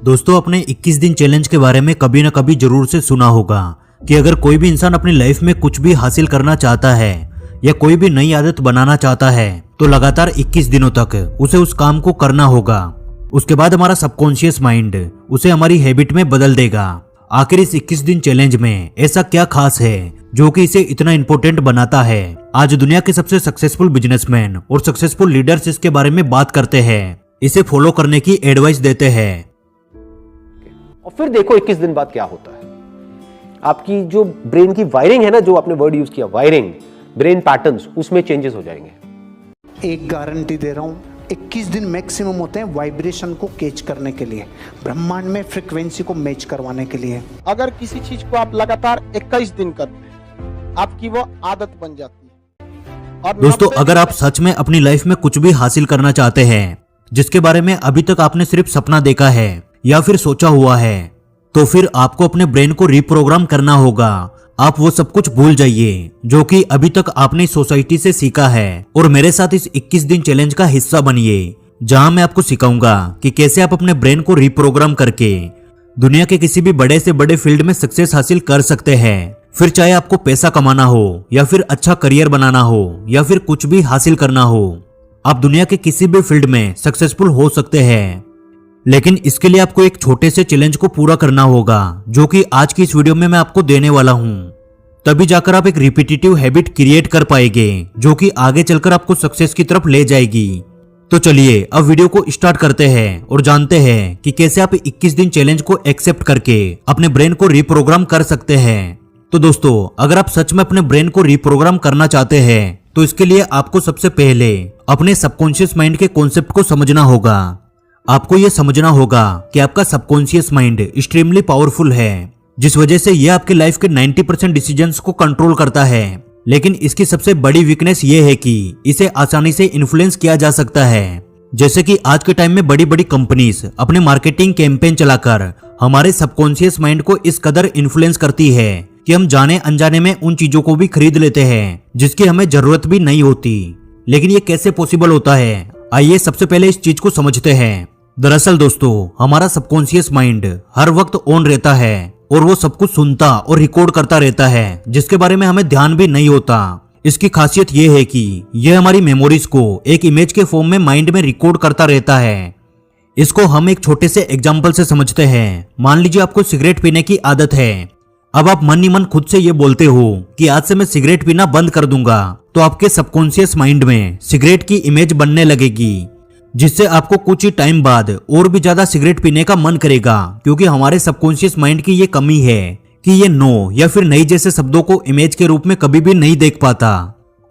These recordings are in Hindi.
दोस्तों, अपने 21 दिन चैलेंज के बारे में कभी ना कभी जरूर से सुना होगा कि अगर कोई भी इंसान अपनी लाइफ में कुछ भी हासिल करना चाहता है या कोई भी नई आदत बनाना चाहता है तो लगातार 21 दिनों तक उसे उस काम को करना होगा। उसके बाद हमारा सबकॉन्शियस माइंड उसे हमारी हैबिट में बदल देगा। आखिर इस 21 दिन चैलेंज में ऐसा क्या खास है जो कि इसे इतना इंपॉर्टेंट बनाता है? आज दुनिया के सबसे सक्सेसफुल बिजनेसमैन और सक्सेसफुल लीडर्स इसके बारे में बात करते हैं, इसे फॉलो करने की एडवाइस देते हैं। और फिर देखो 21 दिन बाद क्या होता है। आपकी जो ब्रेन की वायरिंग है ना, जो आपने वर्ड यूज किया वायरिंग, ब्रेन पैटर्न्स, उसमें चेंजेस हो जाएंगे। एक गारंटी दे रहा हूं, 21 दिन मैक्सिमम होते हैं वाइब्रेशन को कैच करने के लिए, ब्रह्मांड में फ्रीक्वेंसी को मैच करवाने के लिए। अगर किसी चीज को आप लगातार 21 दिन करते हैं, आपकी वो आदत बन जाती है। और दोस्तों, अगर आप सच में अपनी लाइफ में कुछ भी हासिल करना चाहते हैं जिसके बारे में अभी तक आपने सिर्फ सपना देखा है या फिर सोचा हुआ है, तो फिर आपको अपने ब्रेन को रिप्रोग्राम करना होगा। आप वो सब कुछ भूल जाइए जो कि अभी तक आपने सोसाइटी से सीखा है और मेरे साथ इस 21 दिन चैलेंज का हिस्सा बनिए, जहां मैं आपको सिखाऊंगा कि कैसे आप अपने ब्रेन को रिप्रोग्राम करके दुनिया के किसी भी बड़े से बड़े फील्ड में सक्सेस हासिल कर सकते हैं। फिर चाहे आपको पैसा कमाना हो या फिर अच्छा करियर बनाना हो या फिर कुछ भी हासिल करना हो, आप दुनिया के किसी भी फील्ड में सक्सेसफुल हो सकते हैं। लेकिन इसके लिए आपको एक छोटे से चैलेंज को पूरा करना होगा जो कि आज की इस वीडियो में मैं आपको देने वाला हूं। तभी जाकर आप एक रिपीटेटिव हैबिट क्रिएट कर पाएंगे जो कि आगे चलकर आपको सक्सेस की तरफ ले जाएगी। तो चलिए अब वीडियो को स्टार्ट करते हैं और जानते हैं कि कैसे आप 21 दिन चैलेंज को एक्सेप्ट करके अपने ब्रेन को रिप्रोग्राम कर सकते हैं। तो दोस्तों, अगर आप सच में अपने ब्रेन को रिप्रोग्राम करना चाहते हैं तो इसके लिए आपको सबसे पहले अपने सबकॉन्शियस माइंड के कॉन्सेप्ट को समझना होगा। आपको यह समझना होगा कि आपका सबकॉन्शियस माइंड एक्सट्रीमली पावरफुल है, जिस वजह से यह आपके लाइफ के 90% डिसीजंस को कंट्रोल करता है। लेकिन इसकी सबसे बड़ी वीकनेस यह है कि इसे आसानी से इन्फ्लुएंस किया जा सकता है। जैसे कि आज के टाइम में बड़ी बड़ी कंपनीज अपने मार्केटिंग कैंपेन चलाकर हमारे सबकॉन्शियस माइंड को इस कदर इन्फ्लुएंस करती है कि हम जाने अनजाने में उन चीजों को भी खरीद लेते हैं जिसकी हमें जरूरत भी नहीं होती। लेकिन ये कैसे पॉसिबल होता है? आइए सबसे पहले इस चीज को समझते हैं। दरअसल दोस्तों, हमारा सबकॉन्शियस माइंड हर वक्त ऑन रहता है और वो सब कुछ सुनता और रिकॉर्ड करता रहता है जिसके बारे में हमें ध्यान भी नहीं होता। इसकी खासियत ये है कि यह हमारी मेमोरीज को एक इमेज के फॉर्म में माइंड में रिकॉर्ड करता रहता है। इसको हम एक छोटे से एग्जाम्पल से समझते हैं। मान लीजिए आपको सिगरेट पीने की आदत है। अब आप मन ही मन खुद से ये बोलते हो कि आज से मैं सिगरेट पीना बंद कर दूंगा, तो आपके सबकॉन्शियस माइंड में सिगरेट की इमेज बनने लगेगी, जिससे आपको कुछ ही टाइम बाद और भी ज्यादा सिगरेट पीने का मन करेगा, क्योंकि हमारे सबकॉन्शियस माइंड की ये कमी है कि ये नो या फिर नहीं जैसे शब्दों को इमेज के रूप में कभी भी नहीं देख पाता।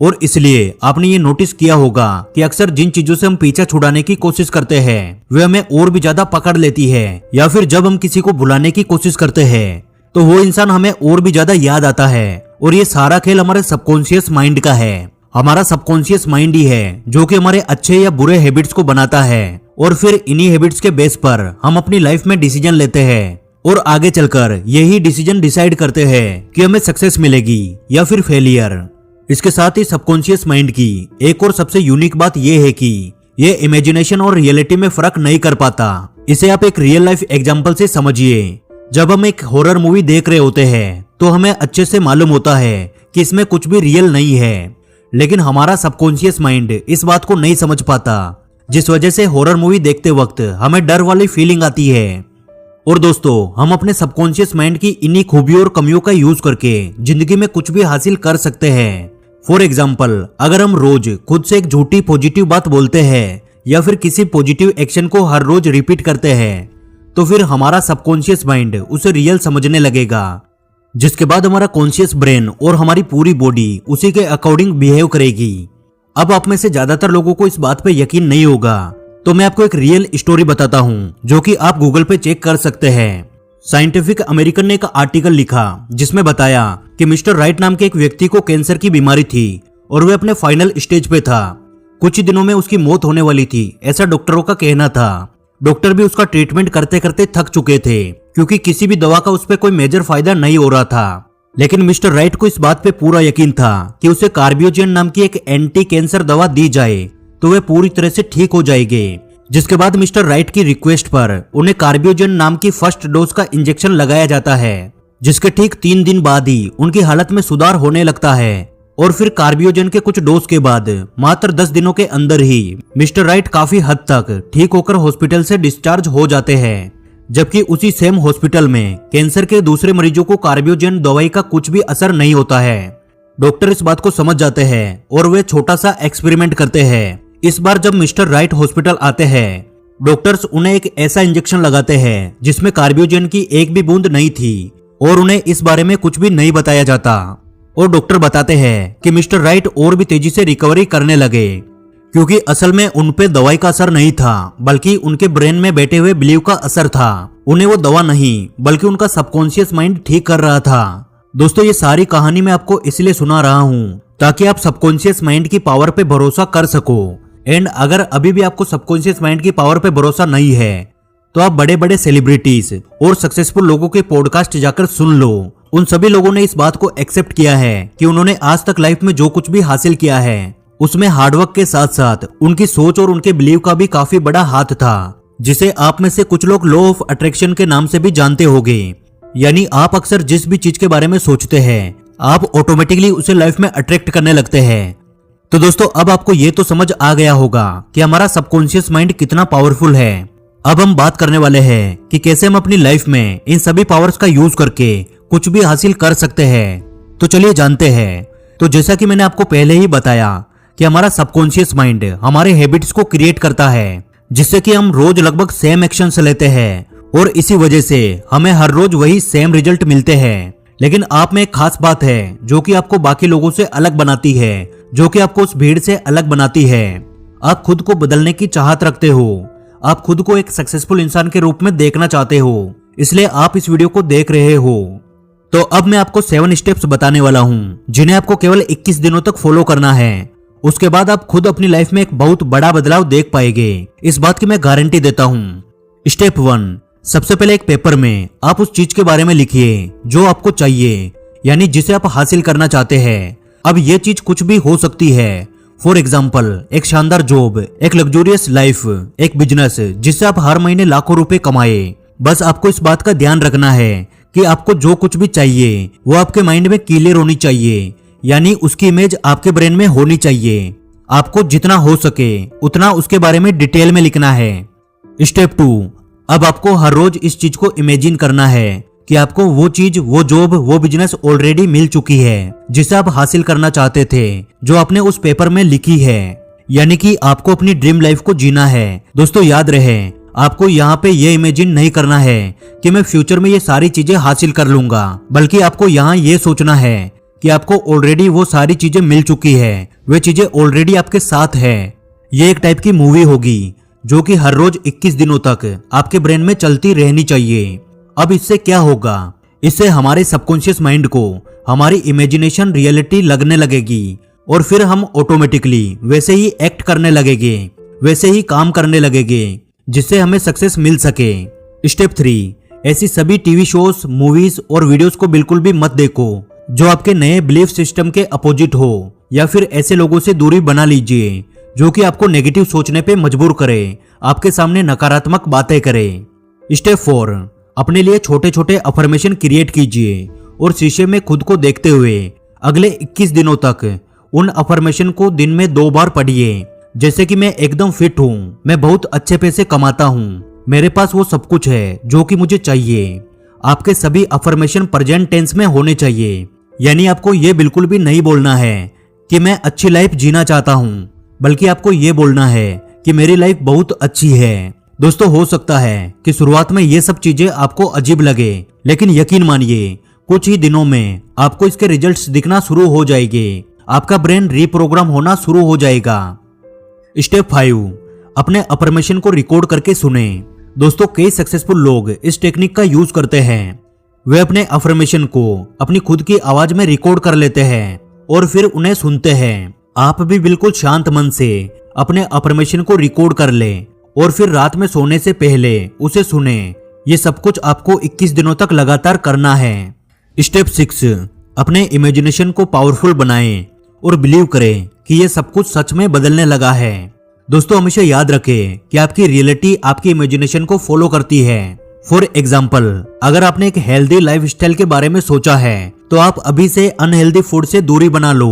और इसलिए आपने ये नोटिस किया होगा कि अक्सर जिन चीजों से हम पीछा छुड़ाने की कोशिश करते हैं वे हमें और भी ज्यादा पकड़ लेती है, या फिर जब हम किसी को भुलाने की कोशिश करते हैं तो वो इंसान हमें और भी ज्यादा याद आता है। और ये सारा खेल हमारे सबकॉन्शियस माइंड का है। हमारा सबकॉन्शियस माइंड ही है जो कि हमारे अच्छे या बुरे हैबिट्स को बनाता है, और फिर इन्हीं हैबिट्स के बेस पर हम अपनी लाइफ में डिसीजन लेते हैं और आगे चलकर यही डिसीजन डिसाइड करते हैं कि हमें सक्सेस मिलेगी या फिर फेलियर। इसके साथ ही सबकॉन्शियस माइंड की एक और सबसे यूनिक बात यह है कि ये इमेजिनेशन और रियलिटी में फर्क नहीं कर पाता। इसे आप एक रियल लाइफ एग्जाम्पल से समझिए। जब हम एक हॉरर मूवी देख रहे होते हैं तो हमें अच्छे से मालूम होता है कि इसमें कुछ भी रियल नहीं है, लेकिन हमारा सबकॉन्शियस माइंड इस बात को नहीं समझ पाता, जिस वजह से हॉरर मूवी देखते वक्त हमें डर वाली फीलिंग आती है। और दोस्तों, हम अपने सबकॉन्शियस माइंड की इन्हीं खूबियों और कमियों का यूज करके जिंदगी में कुछ भी हासिल कर सकते हैं। फॉर एग्जाम्पल, अगर हम रोज खुद से एक झूठी पॉजिटिव बात बोलते हैं या फिर किसी पॉजिटिव एक्शन को हर रोज रिपीट करते हैं, तो फिर हमारा सबकॉन्शियस माइंड उसे रियल समझने लगेगा, जिसके बाद हमारा कॉन्शियस ब्रेन और हमारी पूरी बॉडी उसी के अकॉर्डिंग बिहेव करेगी। अब आप में से ज्यादातर लोगों को इस बात पे यकीन नहीं होगा, तो मैं आपको एक रियल स्टोरी बताता हूँ जो कि आप गूगल पे चेक कर सकते हैं। साइंटिफिक अमेरिकन ने एक आर्टिकल लिखा जिसमें बताया कि मिस्टर राइट नाम के एक व्यक्ति को कैंसर की बीमारी थी और वे अपने फाइनल स्टेज पे था। कुछ ही दिनों में उसकी मौत होने वाली थी, ऐसा डॉक्टरों का कहना था। डॉक्टर भी उसका ट्रीटमेंट करते करते थक चुके थे, क्योंकि किसी भी दवा का उस पर कोई मेजर फायदा नहीं हो रहा था। लेकिन मिस्टर राइट को इस बात पे पूरा यकीन था कि उसे कार्बियोजेन नाम की एक एंटी कैंसर दवा दी जाए तो वे पूरी तरह से ठीक हो जाएंगे, जिसके बाद मिस्टर राइट की रिक्वेस्ट पर उन्हें कार्बियोजन नाम की फर्स्ट डोज का इंजेक्शन लगाया जाता है, जिसके ठीक 3 दिन बाद ही उनकी हालत में सुधार होने लगता है। और फिर कार्बियोजन के कुछ डोज के बाद मात्र 10 दिनों के अंदर ही मिस्टर राइट काफी हद तक ठीक होकर हॉस्पिटल से डिस्चार्ज हो जाते हैं। जबकि उसी सेम हॉस्पिटल में कैंसर के दूसरे मरीजों को कार्बियोजन दवाई का कुछ भी असर नहीं होता है। डॉक्टर इस बात को समझ जाते हैं और वे छोटा सा एक्सपेरिमेंट करते हैं। इस बार जब मिस्टर राइट हॉस्पिटल आते हैं, डॉक्टर्स उन्हें एक ऐसा इंजेक्शन लगाते हैं जिसमें कार्बियोजन की एक भी बूंद नहीं थी और उन्हें इस बारे में कुछ भी नहीं बताया जाता। और डॉक्टर बताते हैं कि मिस्टर राइट और भी तेजी से रिकवरी करने लगे, क्योंकि असल में उन पे दवाई का असर नहीं था, बल्कि उनके ब्रेन में बैठे हुए बिलीव का असर था। उन्हें वो दवा नहीं बल्कि उनका सबकॉन्शियस माइंड ठीक कर रहा था। दोस्तों, ये सारी कहानी मैं आपको इसलिए सुना रहा हूँ ताकि आप सबकॉन्शियस माइंड की पावर पे भरोसा कर सको। एंड अगर अभी भी आपको सबकॉन्शियस माइंड की पावर पे भरोसा नहीं है तो आप बड़े बड़े सेलिब्रिटीज और सक्सेसफुल लोगों के पॉडकास्ट जाकर सुन लो। उन सभी लोगों ने इस बात को एक्सेप्ट किया है कि उन्होंने आज तक लाइफ में जो कुछ भी हासिल किया है उसमें हार्डवर्क के साथ साथ उनकी सोच और उनके बिलीव का भी काफी बड़ा हाथ था, जिसे आप में से कुछ लोग लॉ ऑफ अट्रैक्शन के नाम से भी जानते होंगे। यानी आप अक्सर जिस भी चीज के बारे में सोचते हैं आप ऑटोमेटिकली उसे लाइफ में अट्रैक्ट करने लगते हैं। तो दोस्तों, अब आपको ये तो समझ आ गया होगा कि हमारा सबकॉन्शियस माइंड कितना पावरफुल है। अब हम बात करने वाले हैं कि कैसे हम अपनी लाइफ में इन सभी पावर्स का यूज करके कुछ भी हासिल कर सकते हैं। तो चलिए जानते हैं। तो जैसा कि मैंने आपको पहले ही बताया कि हमारा सबकॉन्शियस माइंड हमारे हैबिट्स को क्रिएट करता है, जिससे कि हम रोज लगभग सेम एक्शंस लेते हैं और इसी वजह से हमें हर रोज वही सेम रिजल्ट मिलते हैं। लेकिन आप में एक खास बात है जो कि आपको बाकी लोगों से अलग बनाती है, जो कि आपको उस भीड़ से अलग बनाती है। आप खुद को बदलने की चाहत रखते हो। आप खुद को एक सक्सेसफुल इंसान के रूप में देखना चाहते हो, इसलिए आप इस वीडियो को देख रहे हो। तो अब मैं आपको 7 स्टेप्स बताने वाला हूँ जिन्हें आपको केवल 21 दिनों तक फॉलो करना है। उसके बाद आप खुद अपनी लाइफ में एक बहुत बड़ा बदलाव देख पाएंगे, इस बात की मैं गारंटी देता हूँ। स्टेप 1, सबसे पहले एक पेपर में आप उस चीज के बारे में लिखिए जो आपको चाहिए, यानी जिसे आप हासिल करना चाहते हैं। अब ये चीज कुछ भी हो सकती है। फॉर एग्जाम्पल, एक शानदार जॉब, एक लग्जूरियस लाइफ, एक बिजनेस जिससे आप हर महीने लाखों रुपए कमाए। बस आपको इस बात का ध्यान रखना है कि आपको जो कुछ भी चाहिए वो आपके माइंड में क्लियर होनी चाहिए, यानी उसकी इमेज आपके ब्रेन में होनी चाहिए। आपको जितना हो सके उतना उसके बारे में डिटेल में लिखना है। स्टेप 2, अब आपको हर रोज इस चीज को इमेजिन करना है कि आपको वो चीज, वो जॉब, वो बिजनेस ऑलरेडी मिल चुकी है जिसे आप हासिल करना चाहते थे, जो आपने उस पेपर में लिखी है। यानी कि आपको अपनी ड्रीम लाइफ को जीना है। दोस्तों, याद रहे, आपको यहाँ पे ये इमेजिन नहीं करना है कि मैं फ्यूचर में ये सारी चीजें हासिल कर लूंगा, बल्कि आपको यहाँ ये सोचना है कि आपको ऑलरेडी वो सारी चीजें मिल चुकी है, वे चीजें ऑलरेडी आपके साथ है। ये एक टाइप की मूवी होगी जो कि हर रोज 21 दिनों तक आपके ब्रेन में चलती रहनी चाहिए। अब इससे क्या होगा? इससे हमारे सबकॉन्शियस माइंड को हमारी इमेजिनेशन रियलिटी लगने लगेगी और फिर हम ऑटोमेटिकली वैसे ही एक्ट करने लगेंगे, वैसे ही काम करने लगेंगे, जिससे हमें सक्सेस मिल सके। स्टेप 3, ऐसी सभी टीवी शोज, मूवीज और वीडियोस को बिल्कुल भी मत देखो जो आपके नए बिलीफ सिस्टम के अपोजिट हो, या फिर ऐसे लोगों से दूरी बना लीजिए जो कि आपको नेगेटिव सोचने पे मजबूर करे, आपके सामने नकारात्मक बातें करे। स्टेप 4, अपने लिए छोटे छोटे अफर्मेशन क्रिएट कीजिए और शीशे में खुद को देखते हुए अगले 21 दिनों तक उन अफर्मेशन को दिन में 2 बार पढ़िए। जैसे कि मैं एकदम फिट हूँ, मैं बहुत अच्छे पैसे कमाता हूँ, मेरे पास वो सब कुछ है जो कि मुझे चाहिए। आपके सभी अफर्मेशन प्रेजेंट टेंस में होने चाहिए, यानी आपको ये बिल्कुल भी नहीं बोलना है कि मैं अच्छी लाइफ जीना चाहता हूँ, बल्कि आपको ये बोलना है कि मेरी लाइफ बहुत अच्छी है। दोस्तों, हो सकता है कि शुरुआत में ये सब चीजें आपको अजीब लगे, लेकिन यकीन मानिए कुछ ही दिनों में आपको इसके रिजल्ट्स दिखना शुरू हो जाएंगे। आपका ब्रेन रीप्रोग्राम होना शुरू हो जाएगा। स्टेप 5, अपने अफर्मेशन को रिकॉर्ड करके सुने। दोस्तों, कई सक्सेसफुल लोग इस टेक्निक का यूज करते हैं। वे अपने अफर्मेशन को अपनी खुद की आवाज में रिकॉर्ड कर लेते हैं और फिर उन्हें सुनते हैं। आप भी बिल्कुल शांत मन से अपने अफर्मेशन को रिकॉर्ड कर ले और फिर रात में सोने से पहले उसे सुने। ये सब कुछ आपको 21 दिनों तक लगातार करना है। स्टेप 6, अपने इमेजिनेशन को पावरफुल बनाएं और बिलीव करें कि ये सब कुछ सच में बदलने लगा है। दोस्तों हमेशा याद रखें कि आपकी रियलिटी आपकी इमेजिनेशन को फॉलो करती है। फॉर एग्जाम्पल, अगर आपने एक हेल्दी लाइफस्टाइल के बारे में सोचा है तो आप अभी से अनहेल्दी फूड से दूरी बना लो।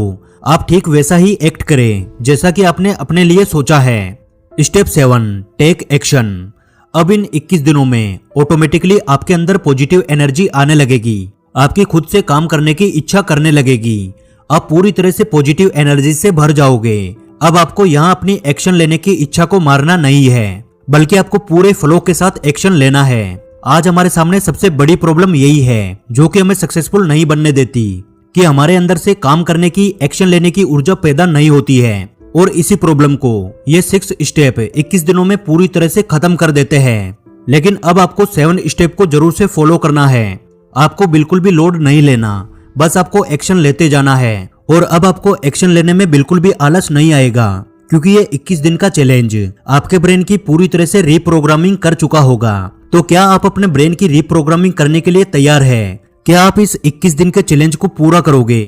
आप ठीक वैसा ही एक्ट करें जैसा कि आपने अपने लिए सोचा है। Step 7, take action. अब इन 21 दिनों में ऑटोमेटिकली आपके अंदर पॉजिटिव एनर्जी आने लगेगी। आपकी खुद से काम करने की इच्छा करने लगेगी। आप पूरी तरह से पॉजिटिव एनर्जी से भर जाओगे। अब आपको यहाँ अपनी एक्शन लेने की इच्छा को मारना नहीं है, बल्कि आपको पूरे फ्लो के साथ एक्शन लेना है। आज हमारे सामने सबसे बड़ी प्रॉब्लम यही है जो कि हमें सक्सेसफुल नहीं बनने देती, कि हमारे अंदर से काम करने की, एक्शन लेने की ऊर्जा पैदा नहीं होती है। और इसी प्रॉब्लम को ये 6 स्टेप 21 दिनों में पूरी तरह से खत्म कर देते हैं। लेकिन अब आपको 7 स्टेप को जरूर से फॉलो करना है। आपको बिल्कुल भी लोड नहीं लेना, बस आपको एक्शन लेते जाना है। और अब आपको एक्शन लेने में बिल्कुल भी आलस नहीं आएगा, क्योंकि ये 21 दिन का चैलेंज आपके ब्रेन की पूरी तरह से रीप्रोग्रामिंग कर चुका होगा। तो क्या आप अपने ब्रेन की रीप्रोग्रामिंग करने के लिए तैयार है? क्या आप इस 21 दिन के चैलेंज को पूरा करोगे?